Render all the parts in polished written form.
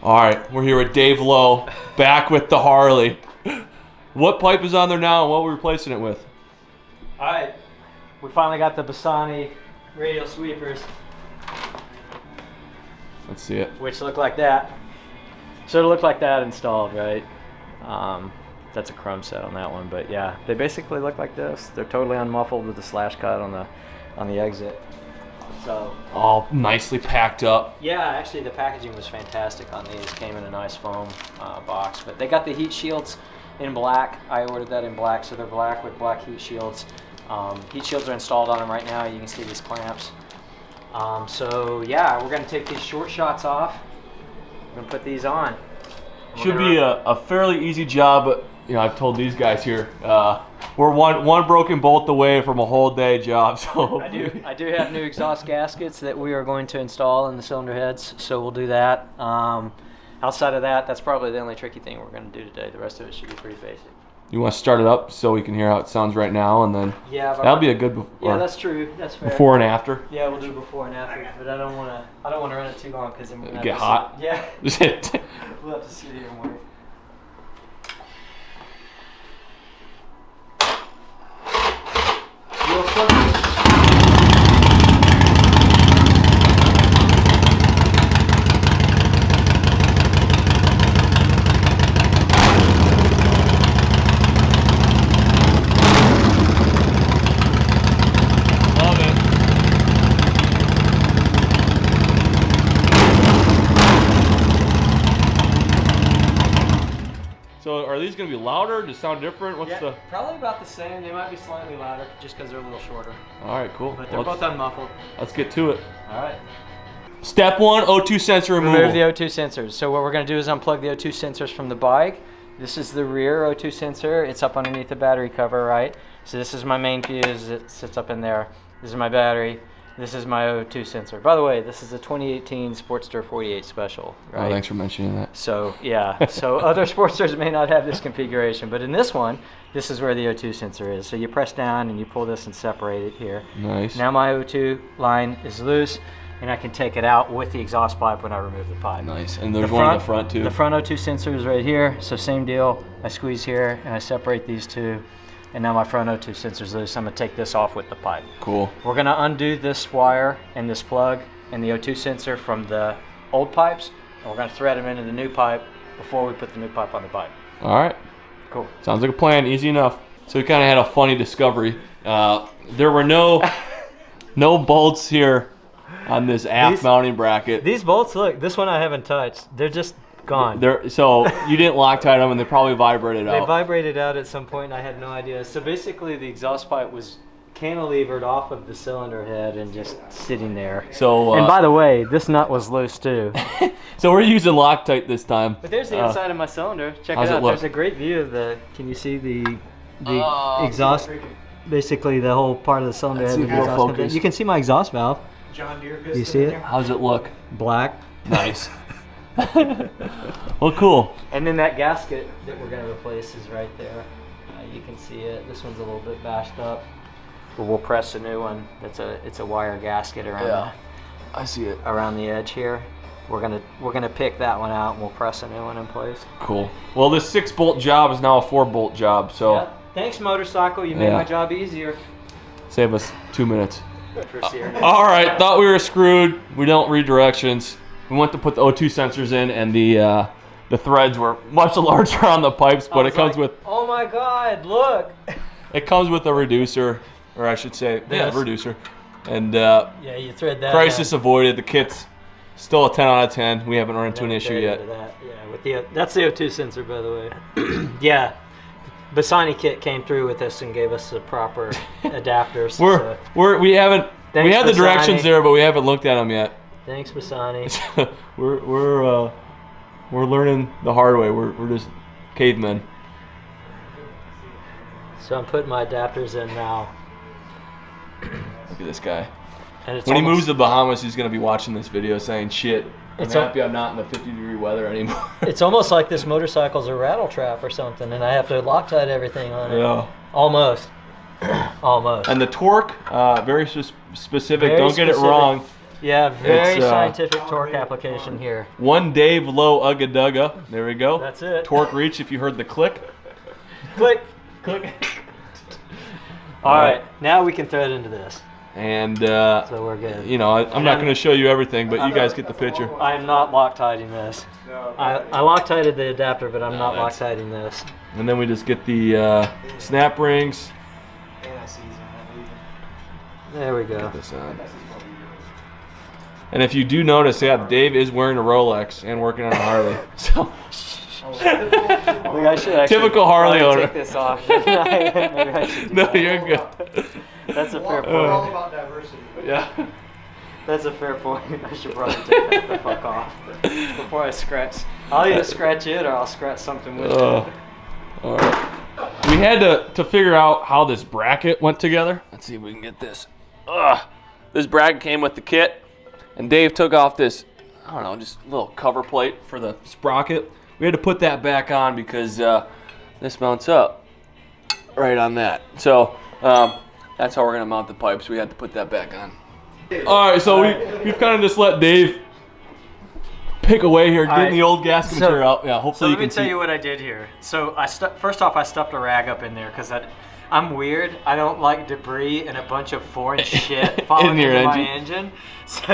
All right, we're here with Dave Lowe, back with the Harley. What pipe is on there now, and what are we replacing it with? All right, we finally got the Bassani Radial Sweepers. Let's see it. Which look like that. So it'll look like that installed, right? That's a chrome set on that one, but yeah, they basically look like this. They're totally unmuffled with the slash cut on the exit. So all nicely packed up. Yeah, actually the packaging was fantastic on these. Came in a nice foam box, but they got the heat shields in black. I ordered that in black, so they're black with black heat shields. Heat shields are installed on them right now. You can see these clamps. So yeah, we're gonna take these short shots off. We're gonna put these on. Should be a fairly easy job, but you know, I've told these guys here, we're one broken bolt away from a whole day job. So I do have new exhaust gaskets that we are going to install in the cylinder heads, so we'll do that. Outside of that, that's probably the only tricky thing we're going to do today. The rest of it should be pretty basic. You want to start it up so we can hear how it sounds right now, and then that'll be a good. Yeah, that's true. That's fair. Before and after. Yeah, we'll do before and after, but I don't want to run it too long because I'm gonna get hot. Yeah. We'll have to sit here and wait. So are these going to be louder? Does it sound different? What's the? Probably about the same. They might be slightly louder just because they're a little shorter. All right, cool. But they're both unmuffled. Let's get to it. All right. Step 1, O2 sensor removal. Remove the O2 sensors. So what we're going to do is unplug the O2 sensors from the bike. This is the rear O2 sensor. It's up underneath the battery cover, right? So this is my main fuse. It sits up in there. This is my battery. This is my O2 sensor. By the way, this is a 2018 Sportster 48 Special, right? Oh, thanks for mentioning that. So, yeah. So other Sportsters may not have this configuration, but in this one, this is where the O2 sensor is. So you press down and you pull this and separate it here. Nice. Now my O2 line is loose, and I can take it out with the exhaust pipe when I remove the pipe. Nice. And there's one in the front, too. The front O2 sensor is right here. So same deal. I squeeze here, and I separate these two. And now my front O2 sensor's loose. I'm gonna take this off with the pipe. Cool. We're gonna undo this wire and this plug and the O2 sensor from the old pipes, and we're gonna thread them into the new pipe before we put the new pipe on the bike. All right. Cool. Sounds like a plan. Easy enough. So we kind of had a funny discovery. There were no bolts here on this aft mounting bracket. These bolts, look, this one I haven't touched. They're just gone. So you didn't Loctite them, and they probably vibrated out. They vibrated out at some point, and I had no idea. So basically, the exhaust pipe was cantilevered off of the cylinder head and just sitting there. So and by the way, this nut was loose too. So we're using Loctite this time. But there's the inside of my cylinder. Check it out. There's a great view of the. Can you see the exhaust? Basically, the whole part of the cylinder head. You can see my exhaust valve. John Deere. You see it? How's it look? Black. Nice. Well, cool. And then that gasket that we're going to replace is right there. You can see it. This one's a little bit bashed up. But we'll press a new one. It's a wire gasket around. I see it around the edge here. We're gonna pick that one out and we'll press a new one in place. Cool. Well, this 6-bolt job is now a 4-bolt job. So yeah. Thanks, motorcycle. You made my job easier. Save us 2 minutes. All right. Thought we were screwed. We don't read directions. We went to put the O2 sensors in, and the threads were much larger on the pipes, but it comes with. Oh my God! Look. It comes with a reducer, or I should say, reducer, and yeah, you thread that. Crisis avoided. The kit's still a 10 out of 10. We haven't run into an issue yet. Yeah, that's the O2 sensor, by the way. Yeah. Bassani kit came through with us and gave us the proper adapters. We have the directions there, but we haven't looked at them yet. Thanks, Bassani. We're learning the hard way. We're just cavemen. So I'm putting my adapters in now. Look at this guy. And when he moves to the Bahamas, he's gonna be watching this video saying, "Shit, I'm happy I'm not in the 50-degree weather anymore." It's almost like this motorcycle's a rattle trap or something, and I have to Loctite everything on it. Yeah. Almost. Almost. And the torque, very specific. Don't get it wrong. Yeah, very It's, scientific torque application here. One Dave low ugga dugga. There we go. That's it. Torque reach if you heard the click. Click. Click. All right, now we can thread into this. And, so we're good. you know, I'm not going to show you everything, but you guys get the picture. I'm not Loctiting this. I Loctited the adapter, but I'm not Loctiting this. And then we just get the snap rings. There we go. Get this on. And if you do notice, yeah, Dave is wearing a Rolex and working on a Harley. So Maybe I should actually typical Harley owner. take this off. Maybe I should No, you're good. That's a fair point. We're all about diversity. Yeah. That's a fair point. I should probably take that the fuck off before I scratch. I'll either scratch it or I'll scratch something with it. All right. We had to figure out how this bracket went together. Let's see if we can get this. This bracket came with the kit, and Dave took off this, I don't know, just a little cover plate for the sprocket. We had to put that back on because this mounts up right on that. So that's how we're gonna mount the pipes. We had to put that back on. All right, so we've kind of just let Dave pick away here, getting the old gasket material out. Yeah, hopefully you can see. So let me tell you what I did here. So first off, I stuffed a rag up in there because I'm weird. I don't like debris and a bunch of foreign shit falling into my engine.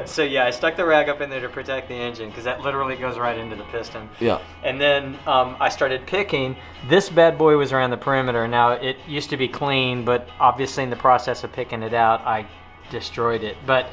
So yeah, I stuck the rag up in there to protect the engine because that literally goes right into the piston. Yeah. And then I started picking. This bad boy was around the perimeter. Now it used to be clean, but obviously in the process of picking it out, I destroyed it. But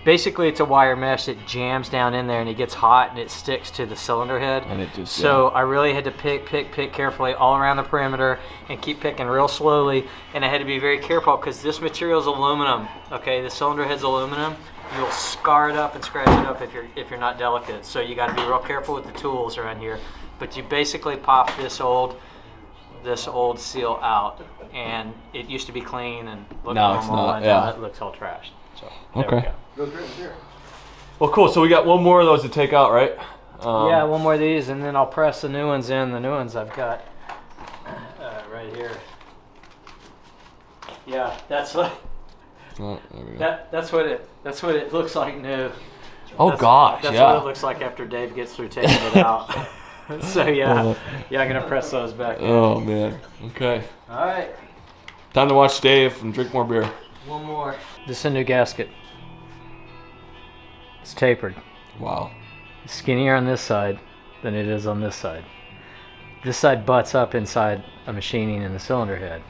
basically it's a wire mesh that jams down in there and it gets hot and it sticks to the cylinder head. And it just, I really had to pick carefully all around the perimeter and keep picking real slowly. And I had to be very careful because this material is aluminum. Okay, the cylinder head's aluminum. You'll scar it up and scratch it up if you're not delicate. So you got to be real careful with the tools around here. But you basically pop this old seal out, and it used to be clean and looked normal, and now it looks all trashed. So okay. Well, cool. So we got one more of those to take out, right? Yeah, one more of these, and then I'll press the new ones in. The new ones I've got right here. Yeah, that's what. That's what it looks like new. Oh gosh, that's what it looks like after Dave gets through taking it out. So yeah, I'm gonna press those back in. Oh man. Okay. All right. Time to watch Dave and drink more beer. One more. This is a new gasket. It's tapered. Wow. It's skinnier on this side than it is on this side. This side butts up inside a machining in the cylinder head.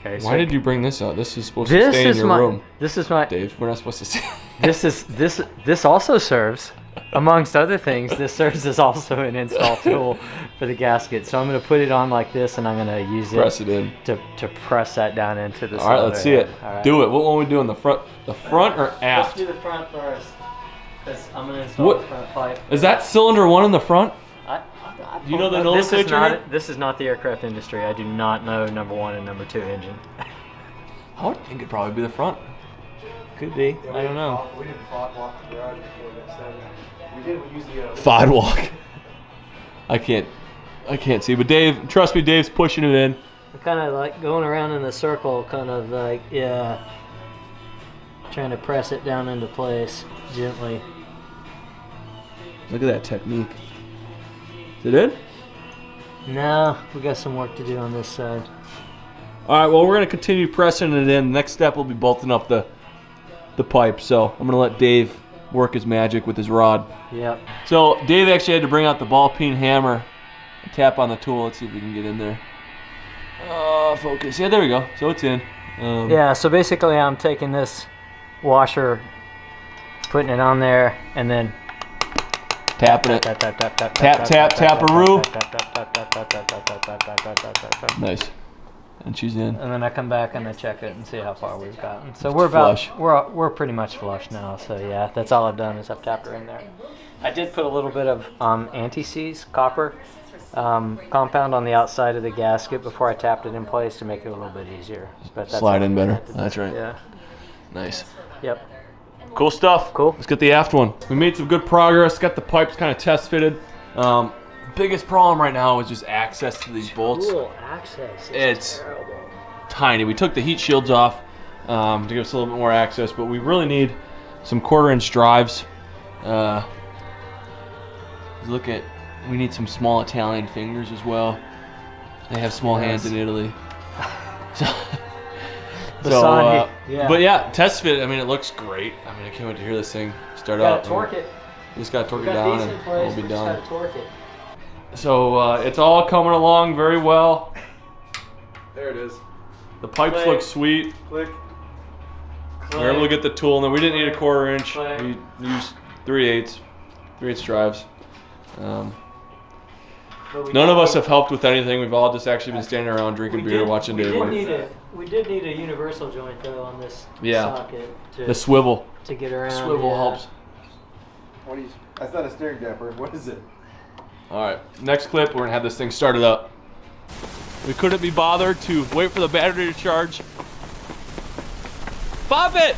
Okay, why did you bring this out? This is supposed to stay in your room. This is my Dave. We're not supposed to see. This also serves, amongst other things, this serves as also an install tool for the gasket. So I'm going to put it on like this, and I'm going to use press it in to press that down into the. All right, let's see it. Right. Do it. What want we do in the front? The front or aft? Let's do the front first, because I'm going to install the front pipe. Is that cylinder one in the front? Do you know the nomenclature? This is not the aircraft industry. I do not know number 1 and number 2 engine. I would think it'd probably be the front. Could be. I don't know. We did FOD walk the garage before we used the FOD walk. I can't see, but Dave, trust me, Dave's pushing it in. I'm kind of like going around in a circle, kind of like, yeah, trying to press it down into place gently. Look at that technique. Is it in? No, we got some work to do on this side. All right, well, we're going to continue pressing it in. Next step will be bolting up the pipe. So I'm going to let Dave work his magic with his rod. Yep. So Dave actually had to bring out the ball peen hammer and tap on the tool. Let's see if we can get in there. Focus. Yeah, there we go. So it's in. Yeah, so basically I'm taking this washer, putting it on there, and then tapping it. Tap-a-roo. Nice. And she's in. And then I come back and I check it and see how far we've gotten. So we're about we're pretty much flush now. So yeah, that's all I've done is I've tapped her in there. I did put a little bit of anti-seize copper compound on the outside of the gasket before I tapped it in place to make it a little bit easier. But that's slide in better. That's right. Yeah. Nice. Yep. Cool stuff. Cool. Let's get the aft one. We made some good progress. Got the pipes kind of test fitted. Biggest problem right now is just access to these bolts. Access. It's terrible. Tiny. We took the heat shields off to give us a little bit more access, but we really need some 1/4-inch drives. Look at, we need some small Italian fingers as well. They have small hands in Italy. Bassani, yeah. But yeah, test fit. I mean, it looks great. I mean, I can't wait to hear this thing start up. Gotta torque it. Just gotta torque it down, and we'll be done. Just gotta torque it. So it's all coming along very well. There it is. The pipes look sweet. Click. We were able to get the tool, and then we didn't need a 1/4-inch. Click. We used 3/8 drives. None of us have helped with anything. We've all just actually been standing around drinking beer, watching Dave work. We did need a universal joint though on this socket. The swivel. To get around. Swivel helps. What do you? That's not a steering damper. What is it? All right, next clip, we're gonna have this thing started up. We couldn't be bothered to wait for the battery to charge. Pop it!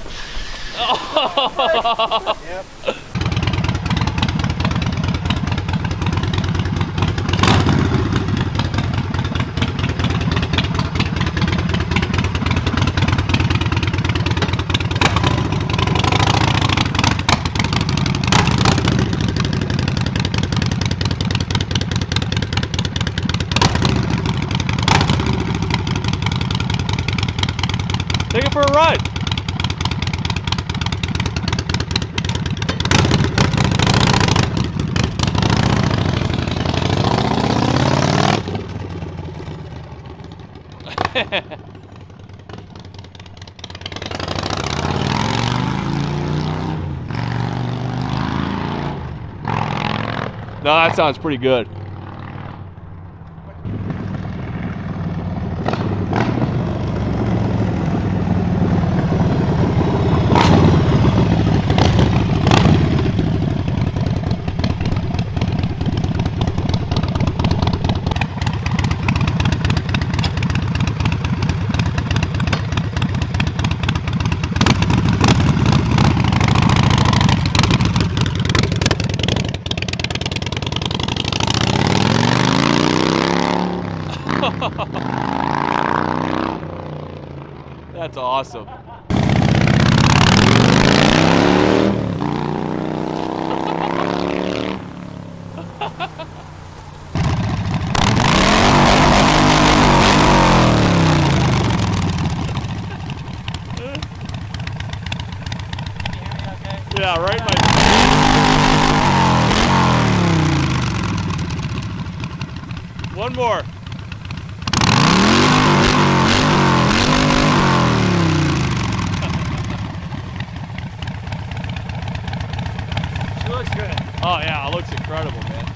Oh. Yep. Take it for a ride. No, that sounds pretty good. That's awesome. Yeah, right in my... One more. She looks good. Oh yeah, it looks incredible, man.